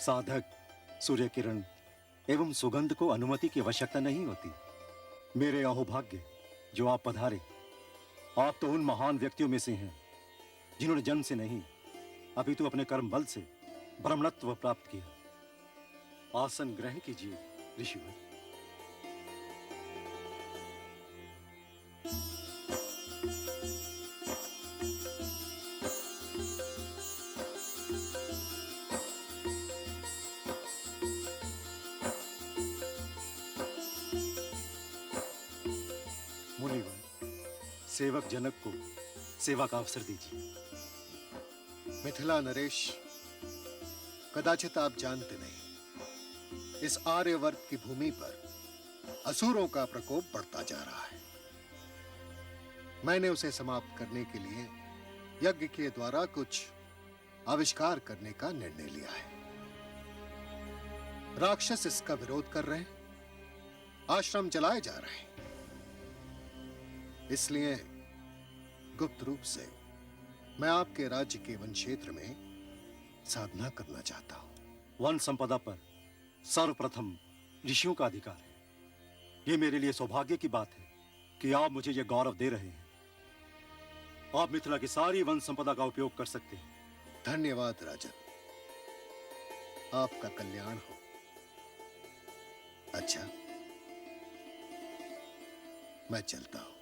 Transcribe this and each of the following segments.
साधक, सूर्य किरण एवं सुगंध को अनुमति की आवश्यकता नहीं होती। मेरे अहोभाग्य जो आप पधारे। आप तो उन महान व्यक्तियों में से हैं जिन्होंने जन्म से नहीं अभी तो अपने कर्म बल से ब्रह्मणत्व प्राप्त किया। आसन ग्रहण कीजिए ऋषिवर। मुनिवर, सेवक जनक को सेवा का अवसर दीजिए। मिथिला नरेश, कदाचित आप जानते नहीं, इस आर्यवर्त की भूमि पर असुरों का प्रकोप बढ़ता जा रहा है। मैंने उसे समाप्त करने के लिए यज्ञ के द्वारा कुछ आविष्कार करने का निर्णय लिया है। राक्षस इसका विरोध कर रहे हैं, आश्रम चलाए जा रहे हैं। इसलिए गुप्त रूप से मैं आपके राज्य के वन क्षेत्र में साधना करना चाहता हूं। वन संपदा पर सर्वप्रथम ऋषियों का अधिकार है। ये मेरे लिए सौभाग्य की बात है कि आप मुझे यह गौरव दे रहे हैं। आप मिथिला की सारी वन संपदा का उपयोग कर सकते हैं। धन्यवाद राजन, आपका कल्याण हो। अच्छा, मैं चलता हूं।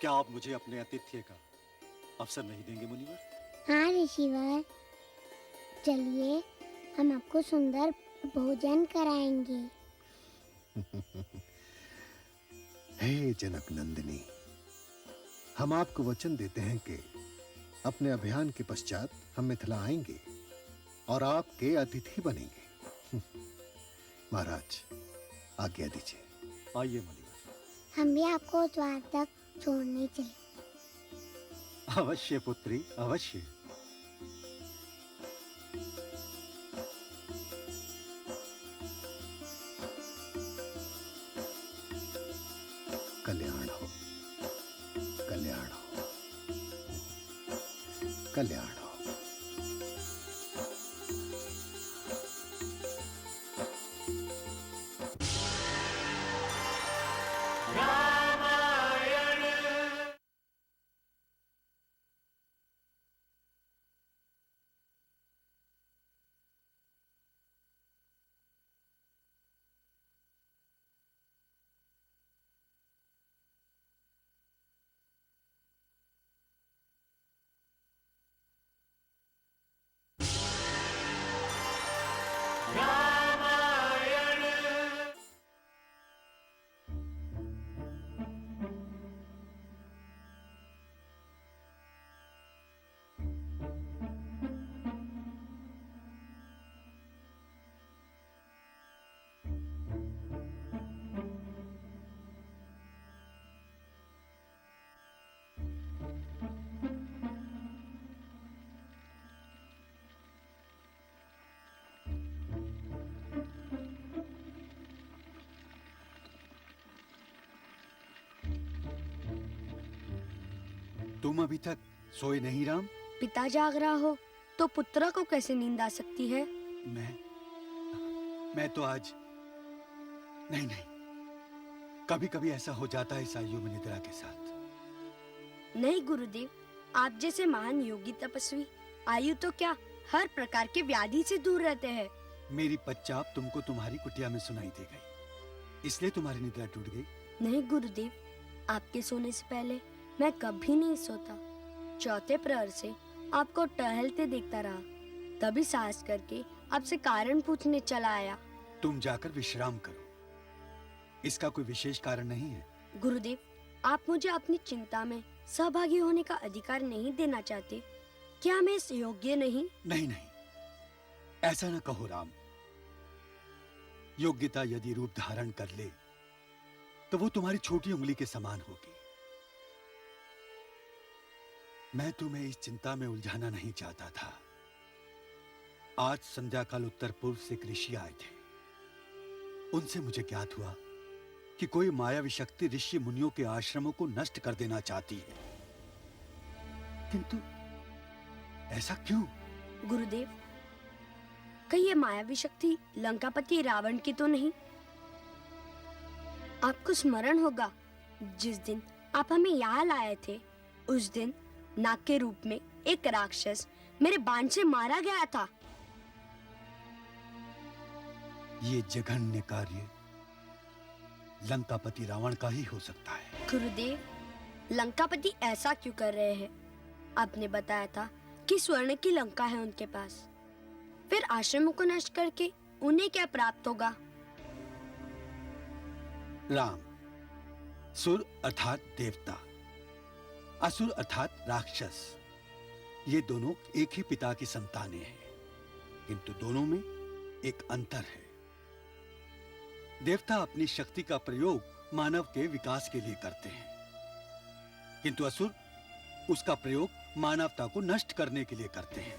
क्या आप मुझे अपने आतिथ्य का अवसर नहीं देंगे मुनिवर? हाँ ऋषिवर, चलिए हम आपको सुंदर भोजन कराएंगे। हे जनक नंदिनी, हम आपको वचन देते हैं कि अपने अभियान के पश्चात हम मिथिला आएंगे और आपके अतिथि बनेंगे। महाराज, आज्ञा दीजिए। आइए मुनिवर। हम भी आपको उस द्वार तक छोड़ने चले। अवश्य पुत्री, अवश्य। कल्याण हो, कल्याण हो, कल्याण हो। तुम अभी तक सोए नहीं राम? पिता जाग रहा हो तो पुत्र को कैसे नींद आ सकती है? मैं तो आज नहीं, कभी कभी ऐसा हो जाता है इस आयु में निद्रा के साथ। नहीं गुरुदेव, आप जैसे महान योगी तपस्वी आयु तो क्या हर प्रकार के व्याधि से दूर रहते हैं। मेरी पच्चाप तुमको तुम्हारी कुटिया में सुनाई दे गई, इसलिए तुम्हारी निद्रा टूट गई। नहीं गुरुदेव, आपके सोने से पहले मैं कभी नहीं सोता। चौथे प्रहर से आपको टहलते देखता रहा, तभी साहस करके आपसे कारण पूछने चला आया। तुम जाकर विश्राम करो, इसका कोई विशेष कारण नहीं है। गुरुदेव, आप मुझे अपनी चिंता में सहभागी होने का अधिकार नहीं देना चाहते? क्या मैं इस योग्य नहीं? नहीं, ऐसा न कहो राम। योग्यता यदि रूप धारण कर ले तो वो तुम्हारी छोटी उंगली के समान होगी। मैं तुम्हें इस चिंता में उलझाना नहीं चाहता था। आज संध्या काल उत्तर पूर्व से एक ऋषि आए थे। उनसे मुझे ज्ञात हुआ कि कोई मायावी शक्ति ऋषि मुनियों के आश्रमों को नष्ट कर देना चाहती है। किंतु ऐसा क्यों? गुरुदेव, कहीं ये मायावी शक्ति लंकापति रावण की तो नहीं? आपको स्मरण होगा जिस दिन आप हमें यहाँ लाए थे, उस दिन नाग के रूप में एक राक्षस मेरे बाण से मारा गया था। ये जघन्य कार्य लंकापति रावण का ही हो सकता है। गुरुदेव, लंकापति ऐसा क्यों कर रहे हैं? आपने बताया था कि स्वर्ण की लंका है उनके पास, फिर आश्रमों को नष्ट करके उन्हें क्या प्राप्त होगा? राम, सुर अर्थात देवता, असुर अर्थात राक्षस, ये दोनों एक ही पिता की संतानें हैं, किंतु दोनों में एक अंतर है। देवता अपनी शक्ति का प्रयोग मानव के विकास के लिए करते हैं, किंतु असुर उसका प्रयोग मानवता को नष्ट करने के लिए करते हैं।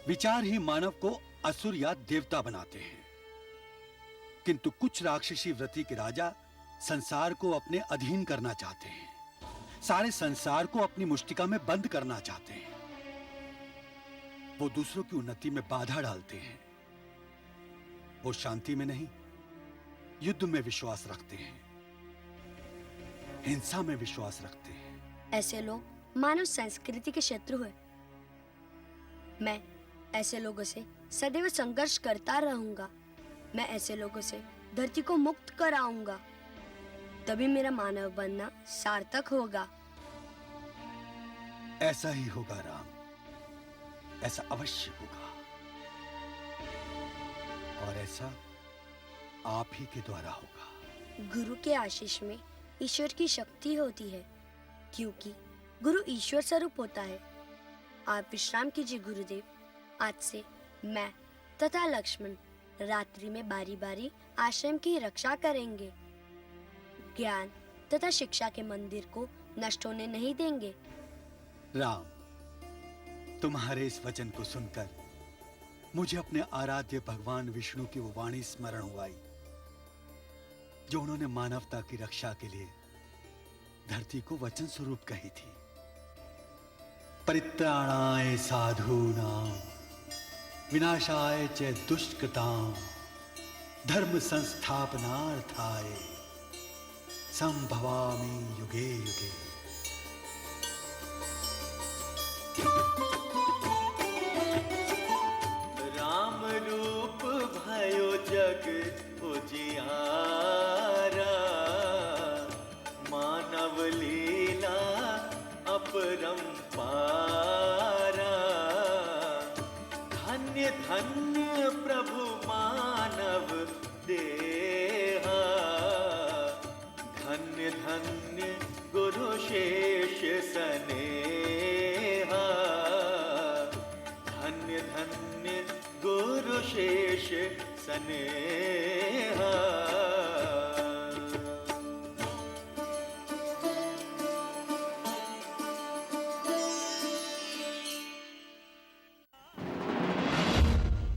विचार ही मानव को असुर या देवता बनाते हैं। किंतु कुछ राक्षसी वृत्ति के राजा संसार को अपने अधीन करना चाहते हैं, सारे संसार को अपनी मुष्टिका में बंद करना चाहते हैं। वो दूसरों की उन्नति में बाधा डालते हैं। वो शांति में नहीं, युद्ध में विश्वास रखते हैं, हिंसा में विश्वास रखते हैं। ऐसे लोग मानव संस्कृति के शत्रु हैं। मैं ऐसे लोगों से सदैव संघर्ष करता रहूंगा। मैं ऐसे लोगों से धरती को मुक्त कराऊंगा, तभी मेरा मानव बनना सार्थक होगा। ऐसा ही होगा राम, ऐसा अवश्य होगा, और ऐसा आप ही के द्वारा होगा। गुरु के आशीष में ईश्वर की शक्ति होती है, क्योंकि गुरु ईश्वर स्वरूप होता है। आप विश्राम कीजिए गुरुदेव। आज से मैं तथा लक्ष्मण रात्रि में बारी बारी आश्रम की रक्षा करेंगे। ज्ञान तथा शिक्षा के मंदिर को नष्ट होने नहीं देंगे। राम, तुम्हारे इस वचन को सुनकर मुझे अपने आराध्य भगवान विष्णु की वो वाणी स्मरण हो आई, जो उन्होंने मानवता की रक्षा के लिए धरती को वचन स्वरूप कही थी। परित्राणाय साधूनां विनाशाय च दुष्कृतां धर्म संस्थापनार्थाय संभवामि युगे युगे। राम रूप भयो जग उजियारा, मानव लीला अपरंपारा। धन्य धन्य प्रभु मानव देहा, धन्य धन्य गुरु शेष सनेहा, धन्य धन्य गुरु शेष सनेहा।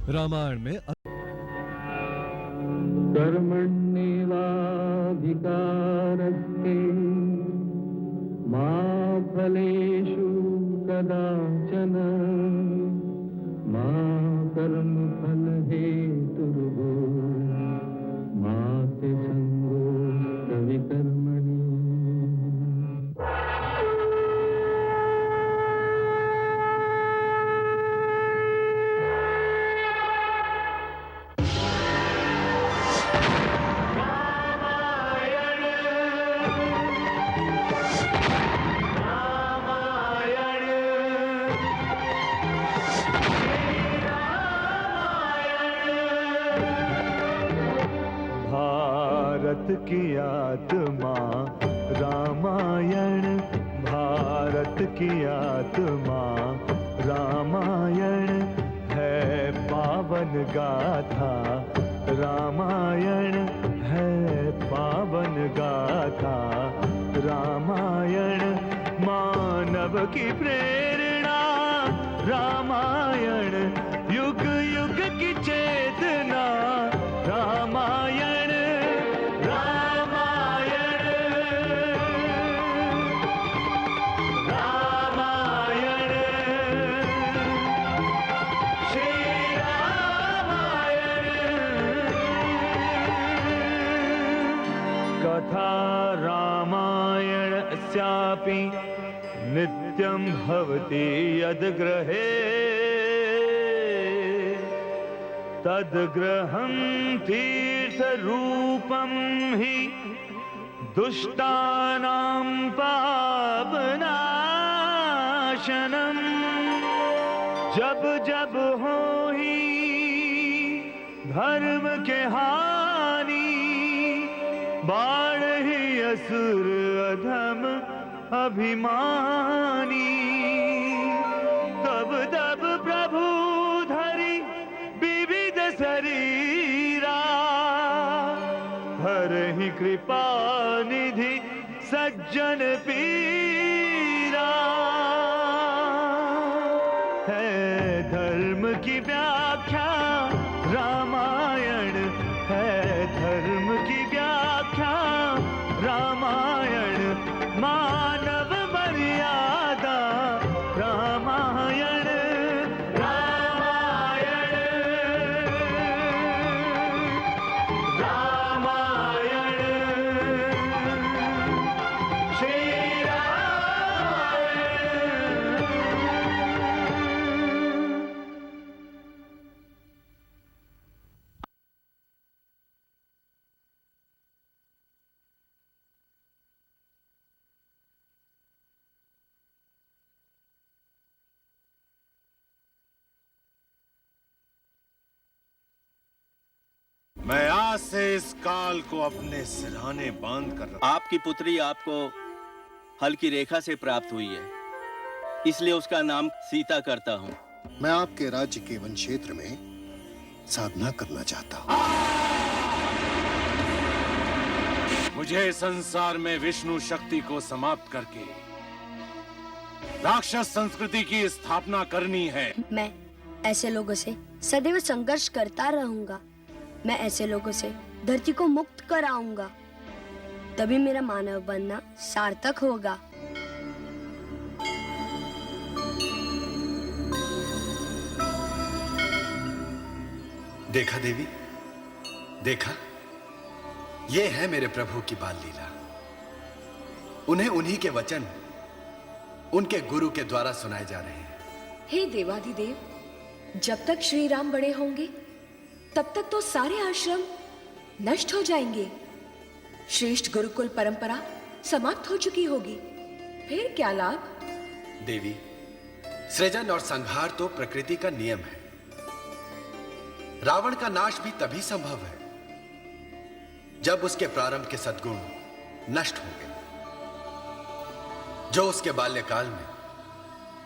रामायण में कर्मण्येवाधिकारस्ते मा फलेषु कदाचन मा कर्मफलहेतुर्भो मा ते संगोऽस्त्वविकर्मणि। भारत की आत्मा रामायण, भारत की आत्मा रामायण है पावन गाथा, रामायण है पावन गाथा। रामायण मानव की प्रेरणा, रामायण युग युग की चेतना, रामायण रामायण रामायण श्री राम। तथापि नित्यं भवति यद्ग्रहे तद्ग्रहं तीर्थरूपं हि दुष्टानां पापनाशनम्। जब जब हो ही धर्म के हानि बाढ़ ही असुर अधम अभिमानी। तब तब प्रभु धरि विविध शरीरा हरहि कृपा निधि सज्जन पीरा। है धर्म की व्याख्या रामायण, है धर्म की व्याख्या रामायण। मानव मर्यादा रामायण, रामायण, रामायण, श्री रामायण। मैं आज से इस काल को अपने सिरहाने बांध कर रखा। आपकी पुत्री आपको हल की रेखा से प्राप्त हुई है, इसलिए उसका नाम सीता करता हूँ। मैं आपके राज्य के वन क्षेत्र में साधना करना चाहता हूँ। मुझे संसार में विष्णु शक्ति को समाप्त करके राक्षस संस्कृति की स्थापना करनी है। मैं ऐसे लोगों से सदैव संघर्ष करता रहूंगा। मैं ऐसे लोगों से धरती को मुक्त कराऊंगा, तभी मेरा मानव बनना सार्थक होगा। देखा देवी, देखा, ये है मेरे प्रभु की बाल लीला। उन्हें उन्हीं के वचन उनके गुरु के द्वारा सुनाए जा रहे हैं। हे देवाधिदेव, जब तक श्री राम बड़े होंगे तब तक तो सारे आश्रम नष्ट हो जाएंगे। श्रेष्ठ गुरुकुल परंपरा समाप्त हो चुकी होगी, फिर क्या लाभ? देवी, सृजन और संहार तो प्रकृति का नियम है। रावण का नाश भी तभी संभव है जब उसके प्रारंभ के सद्गुण नष्ट होंगे। जो उसके बाल्यकाल में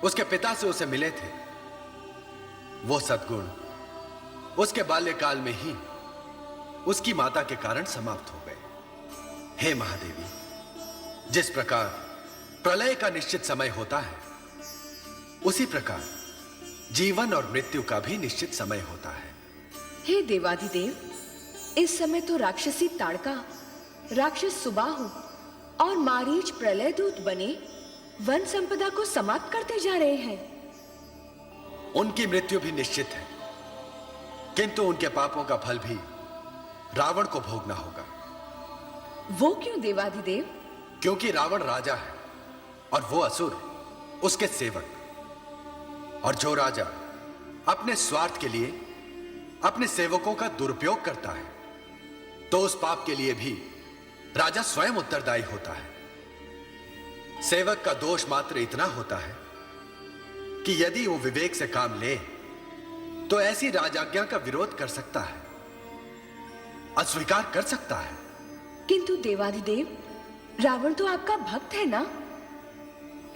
उसके पिता से उसे मिले थे, वो सद्गुण उसके बाल्यकाल में ही उसकी माता के कारण समाप्त हो गए। हे महादेवी, जिस प्रकार प्रलय का निश्चित समय होता है, उसी प्रकार जीवन और मृत्यु का भी निश्चित समय होता है। हे देवाधिदेव, इस समय तो राक्षसी ताड़का, राक्षस सुबाहु और मारीच प्रलय दूत बने वन संपदा को समाप्त करते जा रहे हैं। उनकी मृत्यु भी निश्चित है, किंतु उनके पापों का फल भी रावण को भोगना होगा। वो क्यों देवाधिदेव? क्योंकि रावण राजा है और वो असुर उसके सेवक। और जो राजा अपने स्वार्थ के लिए अपने सेवकों का दुरुपयोग करता है, तो उस पाप के लिए भी राजा स्वयं उत्तरदायी होता है। सेवक का दोष मात्र इतना होता है कि यदि वो विवेक से काम ले तो ऐसी राजाज्ञा का विरोध कर सकता है, अस्वीकार कर सकता है। किंतु देवाधिदेव, रावण तो आपका भक्त है ना?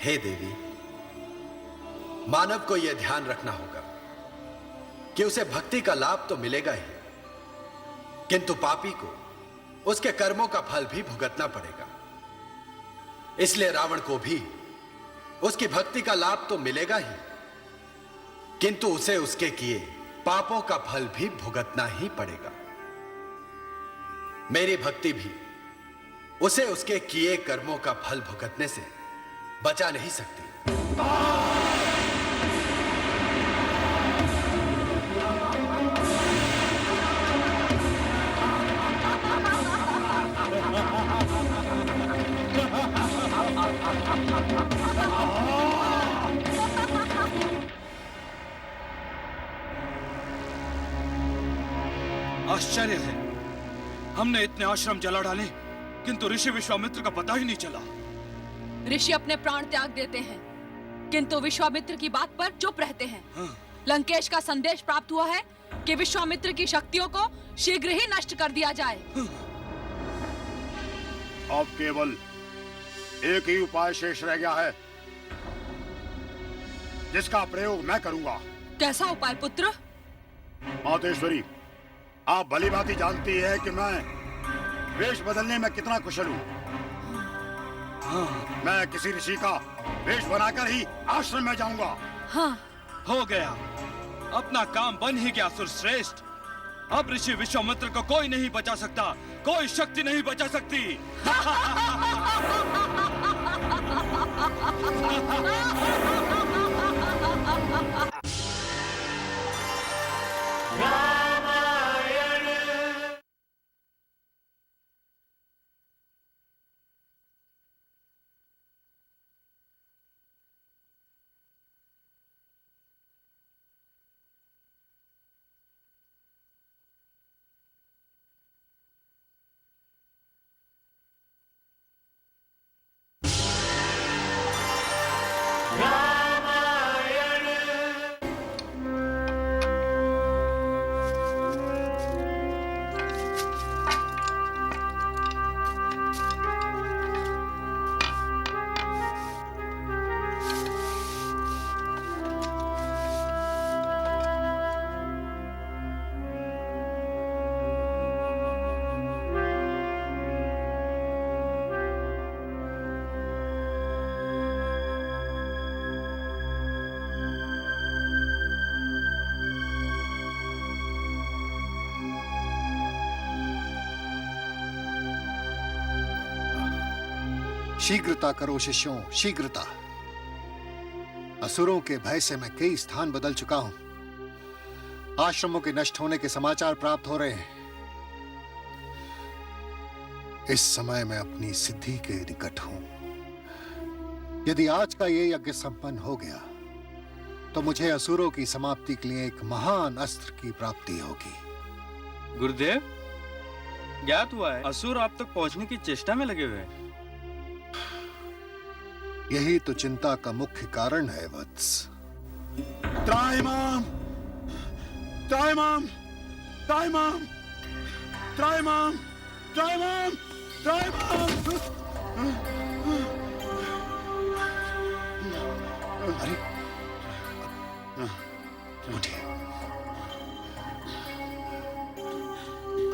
हे देवी, मानव को यह ध्यान रखना होगा कि उसे भक्ति का लाभ तो मिलेगा ही, किंतु पापी को उसके कर्मों का फल भी भुगतना पड़ेगा। इसलिए रावण को भी उसकी भक्ति का लाभ तो मिलेगा ही, किंतु उसे उसके किए पापों का फल भी भुगतना ही पड़ेगा। मेरी भक्ति भी उसे उसके किए कर्मों का फल भुगतने से बचा नहीं सकती। आश्चर्य है, हमने इतने आश्रम जला डाले किंतु ऋषि विश्वामित्र का पता ही नहीं चला। ऋषि अपने प्राण त्याग देते हैं किंतु विश्वामित्र की बात पर चुप रहते हैं। लंकेश का संदेश प्राप्त हुआ है कि विश्वामित्र की शक्तियों को शीघ्र ही नष्ट कर दिया जाए। अब केवल एक ही उपाय शेष रह गया है जिसका प्रयोग मैं करूंगा। कैसा उपाय पुत्र? मातेश्वरी, आप भली भांति जानती है कि मैं वेश बदलने में कितना कुशल हूँ। मैं किसी ऋषि का वेश बनाकर ही आश्रम में जाऊंगा। हाँ, हो गया, अपना काम बन ही गया सुरश्रेष्ठ। अब ऋषि विश्वामित्र को कोई नहीं बचा सकता, कोई शक्ति नहीं बचा सकती। शीघ्रता करो शिष्यों, शीघ्रता। असुरों के भय से मैं कई स्थान बदल चुका हूं। आश्रमों के नष्ट होने के समाचार प्राप्त हो रहे हैं। इस समय मैं अपनी सिद्धि के निकट हूं। यदि आज का ये यज्ञ संपन्न हो गया तो मुझे असुरों की समाप्ति के लिए एक महान अस्त्र की प्राप्ति होगी। गुरुदेव, ज्ञात हुआ है असुर आप तक पहुंचने की चेष्टा में लगे हुए हैं। यही तो चिंता का मुख्य कारण है वत्स। त्राहिमाम, त्राहिमाम, त्राहिमाम, त्राहिमाम, त्राहिमाम, त्राहिमाम। अरे उठिए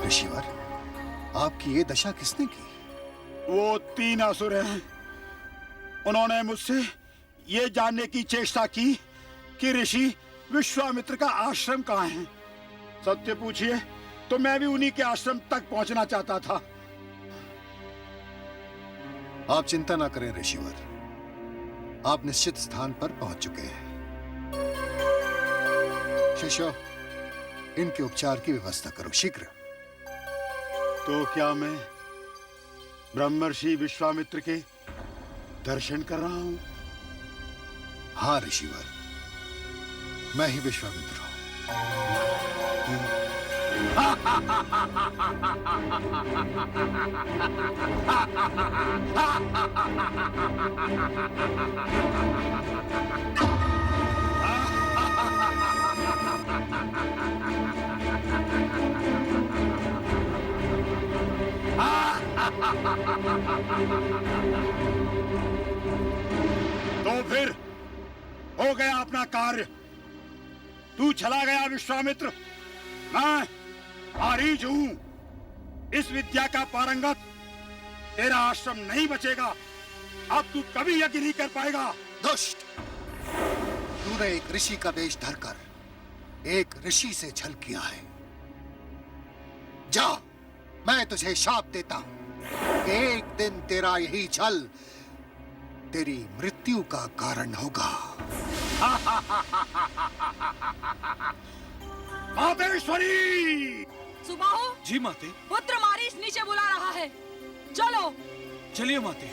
ऋषिवर, आपकी ये दशा किसने की? वो 3 असुर हैं। उन्होंने मुझसे ये जानने की चेष्टा की कि ऋषि विश्वामित्र का आश्रम कहाँ है। सत्य पूछिए तो मैं भी उन्हीं के आश्रम तक पहुंचना चाहता था। आप चिंता ना करें ऋषिवर, आप निश्चित स्थान पर पहुंच चुके हैं। शिष्यों, इनके उपचार की व्यवस्था करो शीघ्र। तो क्या मैं ब्रह्मर्षि विश्वामित्र के दर्शन कर रहा हूं? हाँ ऋषिवर, मैं ही विश्वामित्र हूं। तो फिर हो गया अपना कार्य। तू चला गया विश्वामित्र, मैं आरीज हूं, इस विद्या का पारंगत। तेरा आश्रम नहीं बचेगा, अब तू कभी यज्ञ नहीं कर पाएगा। दुष्ट, तूने एक ऋषि का वेश धरकर एक ऋषि से छल किया है। जा, मैं तुझे शाप देता हूं कि एक दिन तेरा यही छल तेरी मृत्यु का कारण होगा। मातेश्वरी! सुबाहु! जी माते। पुत्र मारीच नीचे बुला रहा है, चलो। चलिए माते।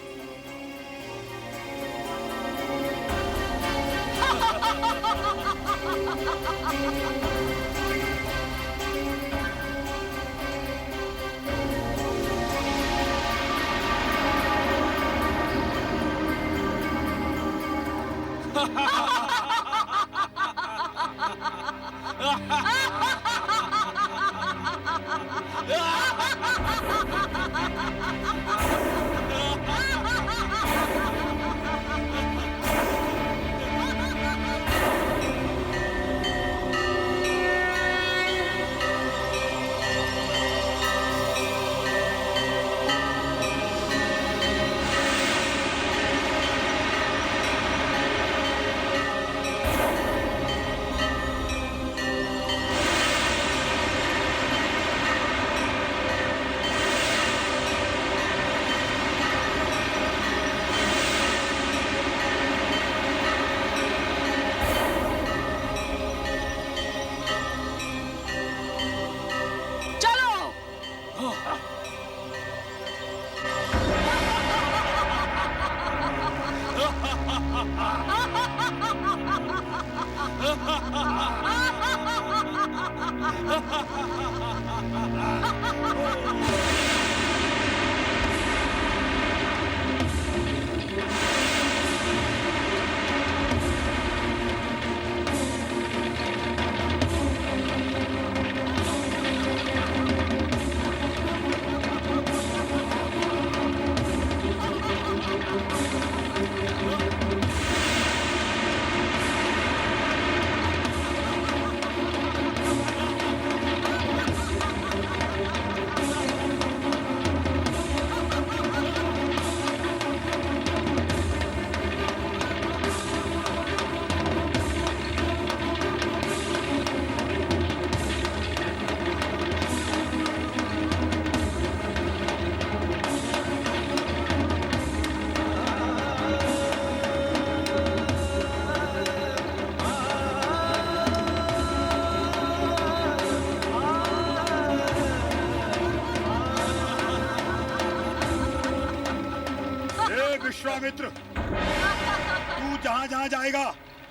विश्वामित्र, तू जहां जहां जाएगा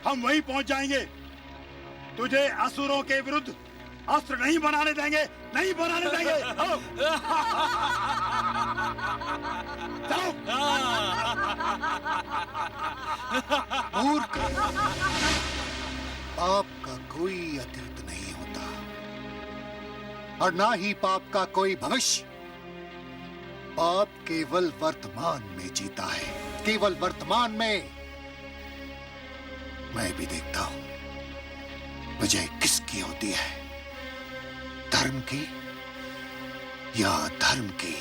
हम वहीं पहुंच जाएंगे। तुझे असुरों के विरुद्ध अस्त्र नहीं बनाने देंगे, नहीं बनाने देंगे। जाओ। मूर्ख, पाप का कोई अतीत नहीं होता और ना ही पाप का कोई भविष्य। पाप केवल वर्तमान में जीता है, केवल वर्तमान में। मैं भी देखता हूं विजय किसकी होती है, धर्म की या अधर्म की।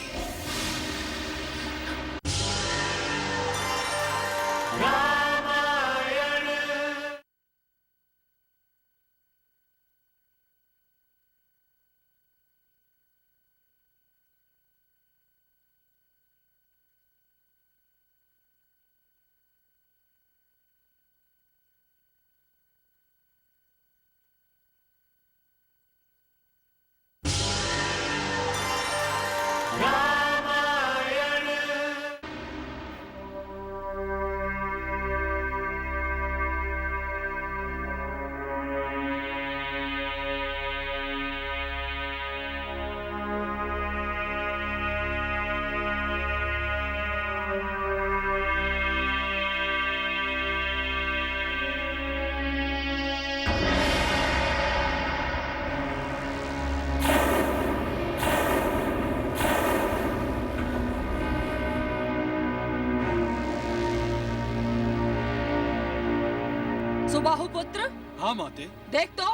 सुबाहु पुत्र। हाँ माते। देख तो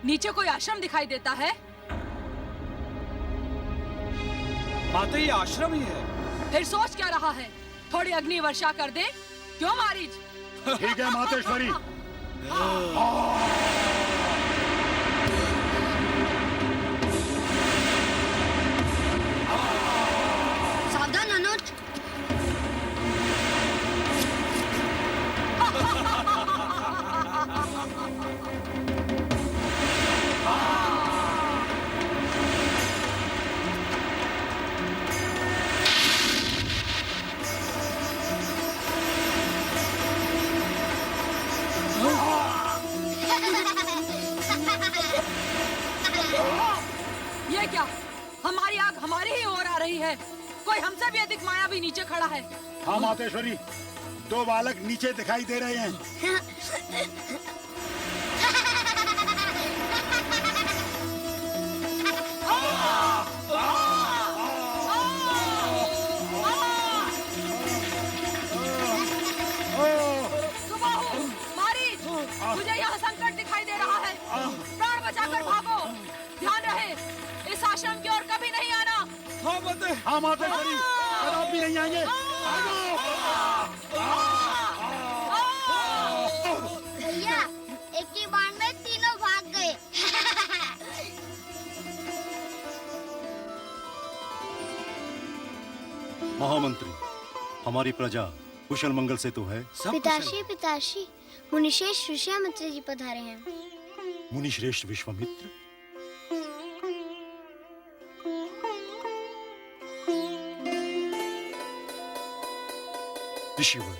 नीचे कोई आश्रम दिखाई देता है। माते, ये आश्रम ही है। फिर सोच क्या रहा है? थोड़ी अग्नि वर्षा कर दे। क्यों मारीच? ठीक है मातेश्वरी। सावधान अनुज। ये क्या? हमारी आग हमारी ही ओर आ रही है। कोई हमसे भी अधिक माया भी नीचे खड़ा है। हाँ मातेश्वरी, दो बालक नीचे दिखाई दे रहे हैं। हाँ माते। हाँ माते करी, कदापि नहीं आएंगे। भैया एक ही बार में तीनों भाग गए। महामंत्री, हमारी प्रजा कुशल मंगल से तो है? पिताश्री पिताश्री, मुनिश्रेष्ठ विश्वामित्र जी पधारे हैं। मुनिश्रेष्ठ विश्वामित्र? ऋषिवर,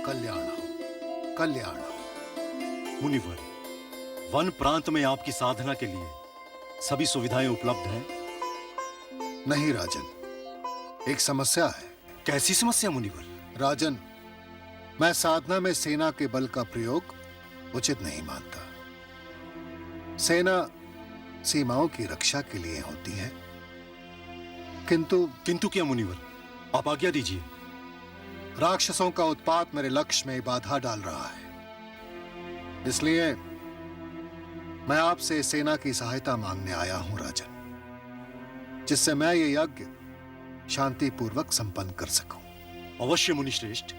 कल्याण हो, कल्याण हो। मुनिवर, वन प्रांत में आपकी साधना के लिए सभी सुविधाएं उपलब्ध हैं? नहीं राजन, एक समस्या है। कैसी समस्या मुनिवर? राजन, मैं साधना में सेना के बल का प्रयोग उचित नहीं मानता। सेना सीमाओं की रक्षा के लिए होती है, किंतु क्या मुनिवर? आप आज्ञा दीजिए। राक्षसों का उत्पात मेरे लक्ष्य में बाधा डाल रहा है, इसलिए मैं आपसे सेना की सहायता मांगने आया हूं राजन, जिससे मैं ये यज्ञ शांतिपूर्वक संपन्न कर सकूं। अवश्य मुनिश्रेष्ठ।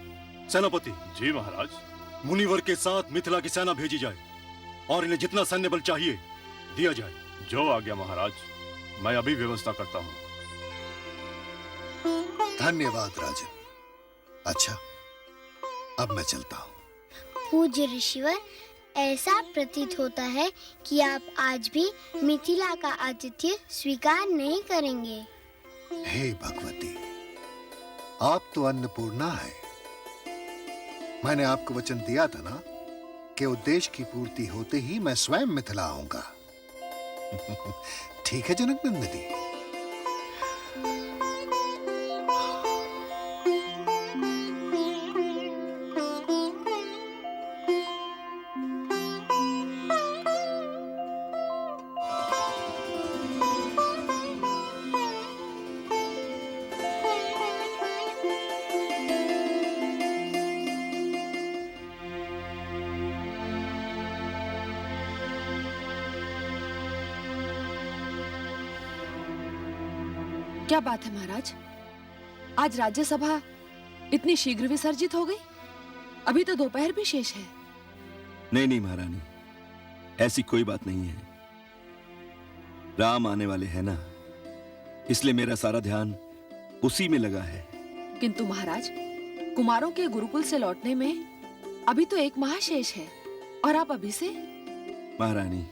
सेनापति जी महाराज। मुनिवर के साथ मिथिला की सेना भेजी जाए और इन्हें जितना सैन्य बल चाहिए दिया जाए। जो आज्ञा महाराज, मैं अभी व्यवस्था करता हूँ। धन्यवाद राजन। अच्छा, अब मैं चलता हूँ। पूज्य ऋषिवर, ऐसा प्रतीत होता है कि आप आज भी मिथिला का आतिथ्य स्वीकार नहीं करेंगे। हे भगवती, आप तो अन्नपूर्णा है। मैंने आपको वचन दिया था ना कि उद्देश्य की पूर्ति होते ही मैं स्वयं मिथिला आऊंगा। ठीक है जनक नंदिनी। क्या बात है महाराज, आज राज्यसभा इतनी शीघ्र विसर्जित हो गई? अभी तो दोपहर भी शेष है। नहीं महारानी, ऐसी कोई बात नहीं है। राम आने वाले हैं ना, इसलिए मेरा सारा ध्यान उसी में लगा है। किंतु महाराज, कुमारों के गुरुकुल से लौटने में अभी तो 1 माह शेष है और आप अभी से? महारानी,